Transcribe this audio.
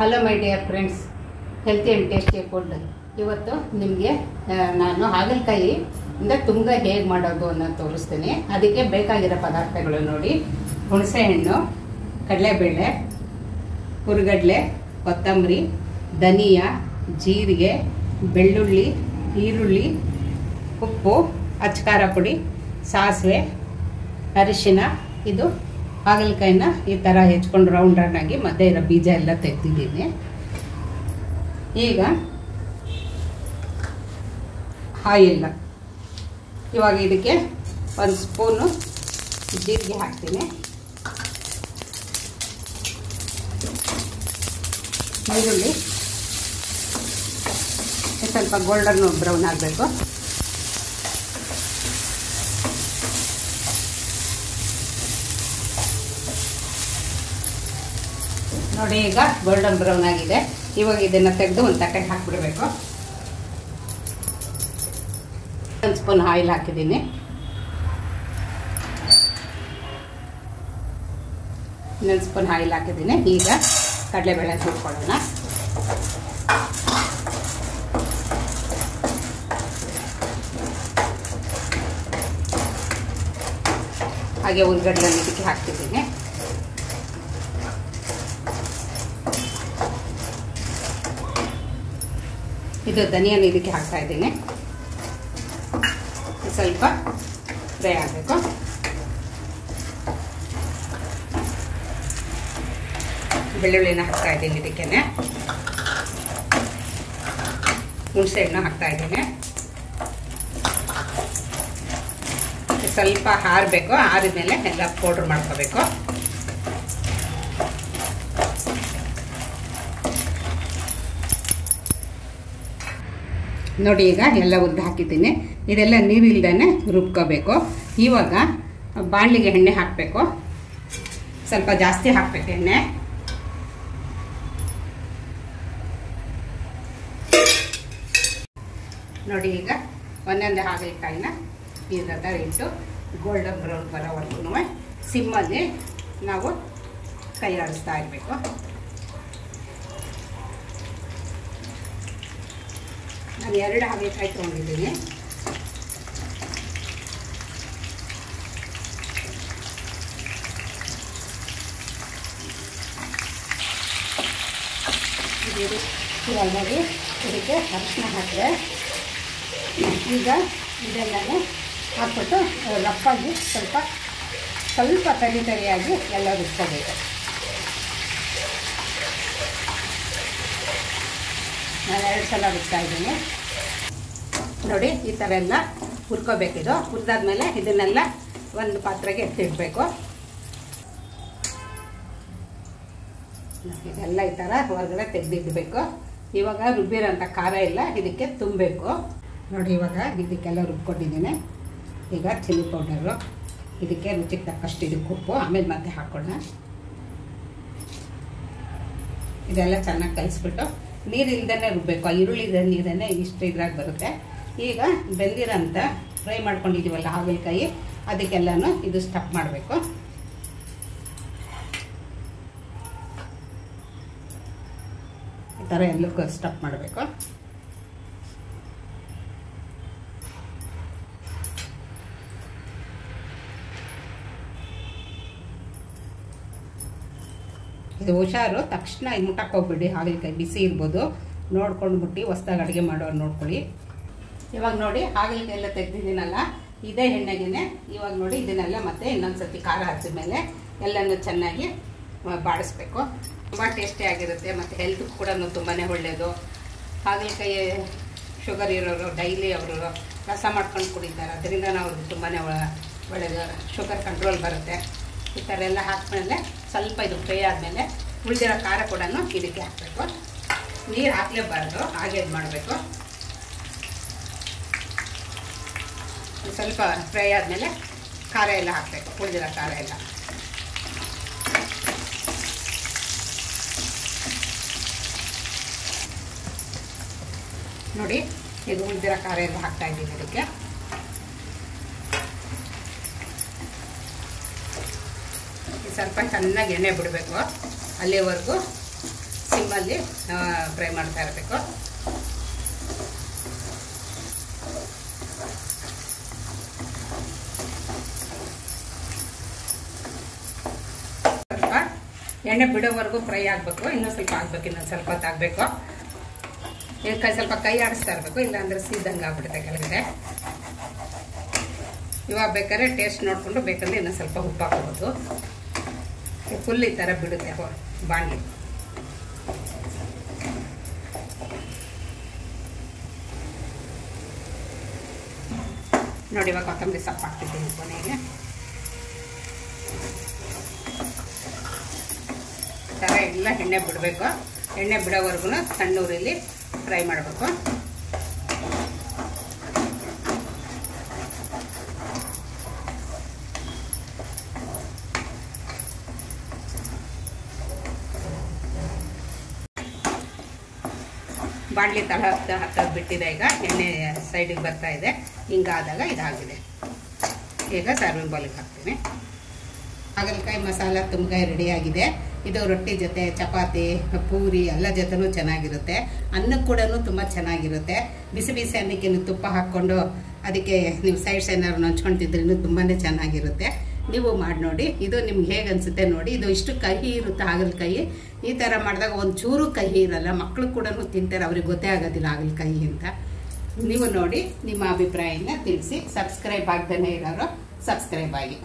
Hello my dear friends, healthy and tasty food. ಇವತ್ತು ನಿಮಗೆ ನಾನು ಹಾಗಲಕಾಯಿಯಿಂದ ತುಂಗ ಹೇಗೆ ಮಾಡೋದು ಅನ್ನೋದು ತೋರಿಸ್ತೀನಿ. ಅದಕ್ಕೆ ಬೇಕಾಗಿರೋ ಪದಾರ್ಥಗಳು ನೋಡಿ: ಹುಣಸೆಹಣ್ಣು, ಕಡಲೆಬೇಳೆ, ಹುರಿಗಡಲೆ, ಕೊತ್ತಂಬರಿ, ಧನಿಯಾ, ಜೀರಿಗೆ, ಬೆಳ್ಳುಳ್ಳಿ, ಈರುಳ್ಳಿ, ಉಪ್ಪು, ಅಚ್ಕಾರ ಪುಡಿ, ಸಾಸಿವೆ, ಅರಿಶಿನ. ಇದು ಹಾಗಲಕಾಯಿನ ಈ ಥರ ಹೆಚ್ಕೊಂಡು ರೌಂಡಾಗಿ ಮಧ್ಯೆ ಇರೋ ಬೀಜ ಎಲ್ಲ ತೆಗೆದಿದ್ದೀನಿ. ಈಗ ಆಯಿಲ್, ಇವಾಗ ಇದಕ್ಕೆ 1 ಸ್ಪೂನು ಜೀರಿಗೆ ಹಾಕ್ತೀನಿ. ಈರುಳ್ಳಿ ಸ್ವಲ್ಪ ಗೋಲ್ಡನ್ ಬ್ರೌನ್ ಆಗಬೇಕು. ನೋಡಿ, ಈಗ ಗೋಲ್ಡನ್ ಬ್ರೌನ್ ಆಗಿದೆ. ಇವಾಗ ಇದನ್ನು ತೆಗೆದು ಒಂದು ತಟ್ಟೆಗೆ ಹಾಕಿಬಿಡಬೇಕು. 1 ಸ್ಪೂನ್ ಆಯಿಲ್ ಹಾಕಿದ್ದೀನಿ. ಇನ್ನೊಂದು ಸ್ಪೂನ್ ಆಯಿಲ್ ಹಾಕಿದ್ದೀನಿ. ಈಗ ಕಡಲೆಬೇಳೆ ಹುರ್ಕೊಳ್ಳೋಣ. ಹಾಗೆ ಹುರಿಗಡಲೆ ಇದಕ್ಕೆ ಹಾಕ್ತಿದ್ದೀನಿ. ಇದು ಧನಿಯಾನ ಇದಕ್ಕೆ ಹಾಕ್ತಾ ಇದ್ದೀನಿ. ಸ್ವಲ್ಪ ಫ್ರೈ ಆಗಬೇಕು. ಬೆಳ್ಳುಳ್ಳಿನ ಹಾಕ್ತಾ ಇದ್ದೀನಿ. ಇದಕ್ಕೇನೆ ಹುಣಸೆಹಣ್ಣು ಹಾಕ್ತಾ ಇದ್ದೀನಿ. ಸ್ವಲ್ಪ ಆರಬೇಕು. ಆರಿದ್ಮೇಲೆ ಎಲ್ಲ ಪೌಡ್ರ್ ಮಾಡ್ಕೋಬೇಕು. ನೋಡಿ, ಈಗ ಎಲ್ಲ ಉದ್ದು ಹಾಕಿದ್ದೀನಿ. ಇದೆಲ್ಲ ನೀರಿಲ್ದೇ ರುಬ್ಕೋಬೇಕು. ಇವಾಗ ಬಾಣಲಿಗೆ ಎಣ್ಣೆ ಹಾಕಬೇಕು. ಸ್ವಲ್ಪ ಜಾಸ್ತಿ ಹಾಕಬೇಕು ಎಣ್ಣೆ. ನೋಡಿ, ಈಗ ಒಂದೊಂದೇ ಹಾಗಲಕಾಯಿನ ಈ ಥರ ಇಟ್ಟು ಗೋಲ್ಡನ್ ಬ್ರೌನ್ ಬರೋವರೆಗೂ ಸಿಮ್ಮಲ್ಲಿ ನಾವು ಕೈ ಆಡಿಸ್ತಾ ಇರಬೇಕು. ನಾನು 2 ಹಾಗಲಕಾಯಿ ತೊಗೊಂಡಿದ್ದೀನಿ. ನೋಡಿ, ಇದಕ್ಕೆ ಅರಿಶಿನ ಹಾಕಿದೆ. ಈಗ ಇದೆಲ್ಲನೂ ಹಾಕ್ಬಿಟ್ಟು ರಫಾಗಿ ಸ್ವಲ್ಪ ತರಿಯಾಗಿ ಎಲ್ಲ ರುಬ್ಕೋಬೇಕು. ನಾನು 2 ಸಲ ರುಬ್ತಾ ಇದ್ದೀನಿ. ನೋಡಿ, ಈ ಥರ ಎಲ್ಲ ಹುರ್ಕೋಬೇಕಿದು. ಹುರಿದಾದ್ಮೇಲೆ ಇದನ್ನೆಲ್ಲ ಒಂದು ಪಾತ್ರೆಗೆ ಎತ್ತಿಡಬೇಕು. ಇದೆಲ್ಲ ಈ ಥರ ಹೊರಗಡೆ ತೆಗೆದಿಡಬೇಕು. ಇವಾಗ ರುಬ್ಬಿರೋಂಥ ಖಾರ ಎಲ್ಲ ಇದಕ್ಕೆ ತುಂಬಬೇಕು. ನೋಡಿ, ಇವಾಗ ಇದಕ್ಕೆಲ್ಲ ರುಬ್ಕೊಂಡಿದ್ದೀನಿ. ಈಗ ಚಿಲ್ಲಿ ಪೌಡರು, ಇದಕ್ಕೆ ರುಚಿಗೆ ತಕ್ಕಷ್ಟು ಇದಕ್ಕೆ ಉಪ್ಪು, ಆಮೇಲೆ ಮತ್ತೆ ಹಾಕೋಣ. ಇದೆಲ್ಲ ಚೆನ್ನಾಗಿ ಕಲಿಸ್ಬಿಟ್ಟು ನೀರಿಲ್ದೇ ರುಬ್ಬೇಕು. ಆ ಈರುಳ್ಳಿ ನೀರನ್ನೇ ಇಷ್ಟು ಇದ್ರಾಗ ಬರುತ್ತೆ. ಈಗ ಬೆಂದಿರೋಂಥ ಫ್ರೈ ಮಾಡ್ಕೊಂಡಿದ್ದೀವಲ್ಲ ಹಾಗಲಕಾಯಿ, ಅದಕ್ಕೆಲ್ಲನೂ ಇದು ಸ್ಟಫ್ ಮಾಡಬೇಕು. ಈ ಥರ ಎಲ್ಲಕ್ಕೂ ಸ್ಟಫ್ ಮಾಡಬೇಕು. ಇದು ಹುಷಾರು, ತಕ್ಷಣ ಇದು ಮುಟ್ಟಕ್ಕೆ ಹೋಗ್ಬಿಡಿ. ಹಾಗಲಕಾಯಿ ಬಿಸಿ ಇರ್ಬೋದು, ನೋಡ್ಕೊಂಡು ಬಿಟ್ಟು ಹೊಸ್ದಾಗಿ ಅಡುಗೆ ಮಾಡೋರು ನೋಡ್ಕೊಳ್ಳಿ. ಇವಾಗ ನೋಡಿ, ಹಾಗಲಕಾಯಿ ಎಲ್ಲ ತೆಗೆದಿದ್ದೀನಲ್ಲ, ಇದೇ ಎಣ್ಣೆಗೆ ಇವಾಗ ನೋಡಿ ಇದನ್ನೆಲ್ಲ ಮತ್ತೆ ಇನ್ನೊಂದು ಸರ್ತಿ ಖಾರ ಹಾಕಿದ ಮೇಲೆ ಎಲ್ಲನೂ ಚೆನ್ನಾಗಿ ಬಾಡಿಸ್ಬೇಕು. ತುಂಬ ಟೇಸ್ಟಿಯಾಗಿರುತ್ತೆ ಮತ್ತು ಹೆಲ್ತ್ ಕೂಡ ತುಂಬಾ ಒಳ್ಳೆಯದು. ಹಾಗಲಕಾಯಿ ಶುಗರ್ ಇರೋರು ಡೈಲಿ ಅವರು ರಸ ಮಾಡ್ಕೊಂಡು ಕುಡಿತಾರೆ. ಅದರಿಂದ ಅವ್ರಿಗೆ ತುಂಬಾ ಒಳ್ಳೆಯದು, ಶುಗರ್ ಕಂಟ್ರೋಲ್ ಬರುತ್ತೆ. ಈ ಥರ ಎಲ್ಲ ಹಾಕಿದ್ಮೇಲೆ ಸ್ವಲ್ಪ ಇದು ಫ್ರೈ ಆದಮೇಲೆ ಉಳಿದಿರೋ ಖಾರ ಕೂಡ ಇದಕ್ಕೆ ಹಾಕಬೇಕು. ನೀರು ಹಾಕಲೇಬಾರ್ದು, ಹಾಗೆ ಇದು ಮಾಡಬೇಕು. ಸ್ವಲ್ಪ ಫ್ರೈ ಆದಮೇಲೆ ಖಾರ ಎಲ್ಲ ಹಾಕಬೇಕು, ಉಳಿದಿರೋ ಖಾರ ಎಲ್ಲ. ನೋಡಿ, ಇದು ಉಳಿದಿರೋ ಖಾರ ಎಲ್ಲ ಹಾಕ್ತಾ ಇದ್ದೀನಿ ಇದಕ್ಕೆ. ಸ್ವಲ್ಪ ಚೆನ್ನಾಗಿ ಎಣ್ಣೆ ಬಿಡಬೇಕು. ಅಲ್ಲಿವರೆಗೂ ಸಿಮ್ಮಲ್ಲಿ ಫ್ರೈ ಮಾಡ್ತಾ ಇರಬೇಕು. ಸ್ವಲ್ಪ ಎಣ್ಣೆ ಬಿಡೋವರೆಗೂ ಫ್ರೈ ಆಗಬೇಕು. ಇನ್ನೂ ಸ್ವಲ್ಪ ಆಗಬೇಕು, ಇನ್ನೊಂದು ಸ್ವಲ್ಪ ಹೊತ್ತು ಆಗಬೇಕು. ಸ್ವಲ್ಪ ಕೈ ಆಡಿಸ್ತಾ ಇರಬೇಕು, ಇಲ್ಲಾಂದ್ರೆ ಸೀದಂಗೆ ಆಗ್ಬಿಡುತ್ತೆ ಕೆಳಗಡೆ. ಇವಾಗ ಬೇಕಾದ್ರೆ ಟೇಸ್ಟ್ ನೋಡಿಕೊಂಡು ಬೇಕಂದ್ರೆ ಇನ್ನೂ ಸ್ವಲ್ಪ ಉಪ್ಪು ಹಾಕೋಬೋದು. ಫುಲ್ ಈ ಥರ ಬಿಡುತ್ತೆ ಬಾಣಲಿ. ನೋಡಿ ಇವಾಗ ಕೊತ್ತಂಬರಿ ಸೊಪ್ಪು ಹಾಕ್ತಿದ್ದೀನಿ ಕೊನೆಗೆ. ಈ ಥರ ಎಲ್ಲ ಎಣ್ಣೆ ಬಿಡಬೇಕು. ಎಣ್ಣೆ ಬಿಡೋವರೆಗೂ ಸಣ್ಣ ಉರಿಲಿ ಫ್ರೈ ಮಾಡಬೇಕು. ಬಾಣಲಿ ತಳ ಹತ್ತ ಬಿಟ್ಟಿದೆ. ಈಗ ಎಣ್ಣೆ ಸೈಡಿಗೆ ಬರ್ತಾ ಇದೆ. ಹಿಂಗಾದಾಗ ಇದಾಗಿದೆ. ಈಗ ಸರ್ವಿಂಗ್ ಬೌಲಿಗೆ ಹಾಕ್ತೀನಿ. ಹಾಗಲಕಾಯಿ ಮಸಾಲ ತುಂಬಗಾಯಿ ರೆಡಿಯಾಗಿದೆ. ಇದು ರೊಟ್ಟಿ ಜೊತೆ, ಚಪಾತಿ, ಪೂರಿ ಎಲ್ಲ ಜೊತೆನೂ ಚೆನ್ನಾಗಿರುತ್ತೆ. ಅನ್ನಕ್ಕೆ ಕೂಡ ತುಂಬ ಚೆನ್ನಾಗಿರುತ್ತೆ. ಬಿಸಿ ಬಿಸಿ ಅನ್ನಕ್ಕೆ ತುಪ್ಪ ಹಾಕ್ಕೊಂಡು ಅದಕ್ಕೆ ನೀವು ಸೈಡ್ಸ್ ಏನಾದ್ರು ನಂಚ್ಕೊಳ್ತಿದ್ರೂ ತುಂಬಾ ಚೆನ್ನಾಗಿರುತ್ತೆ. ನೀವು ಮಾಡಿ ನೋಡಿ. ಇದು ನಿಮ್ಗೆ ಹೇಗೆ ಅನಿಸುತ್ತೆ ನೋಡಿ. ಇದು ಇಷ್ಟು ಕಹಿ ಇರುತ್ತೆ ಹಾಗಲಕಾಯಿ. ಈ ಥರ ಮಾಡಿದಾಗ ಒಂದು ಚೂರು ಕಹಿ ಇರಲ್ಲ. ಮಕ್ಕಳು ಕೂಡ ತಿಂತಾರೆ, ಅವ್ರಿಗೆ ಗೊತ್ತೇ ಆಗೋದಿಲ್ಲ ಹಾಗಲಕಾಯಿ ಅಂತ. ನೀವು ನೋಡಿ ನಿಮ್ಮ ಅಭಿಪ್ರಾಯನ ತಿಳಿಸಿ. ಸಬ್ಸ್ಕ್ರೈಬ್ ಆಗದೇ ಇರೋರು ಸಬ್ಸ್ಕ್ರೈಬ್ ಆಗಿ.